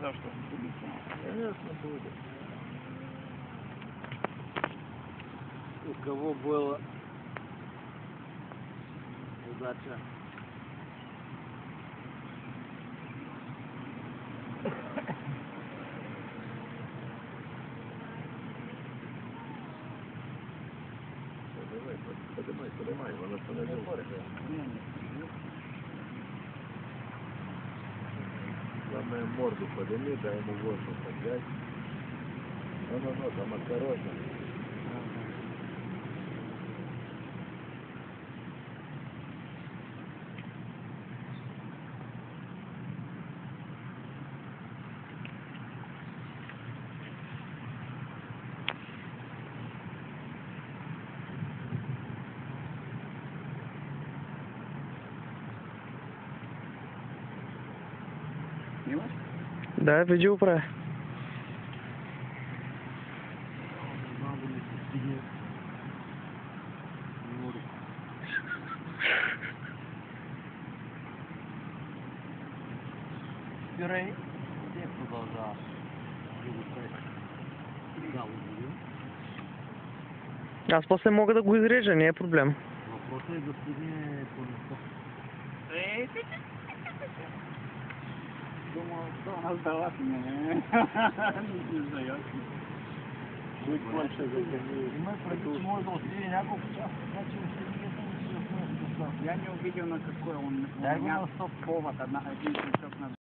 сказал, что будет. Конечно, будет. У кого было удача. Поднимай, вона становилась. Главное, морду подними, дай ему воздух взять. Ну, там осторожно. Да, видео про. Пирей. Где продолжал? Аз после мога да го изрежа, не е проблем. Въпросът е да стигне по место. Думал, что она сдалась мне. Не сдается. Будет больше заходить. Мы предположим, можно успели няколко часа, значи Я не увидел, на какой он. У меня повод, один крючок на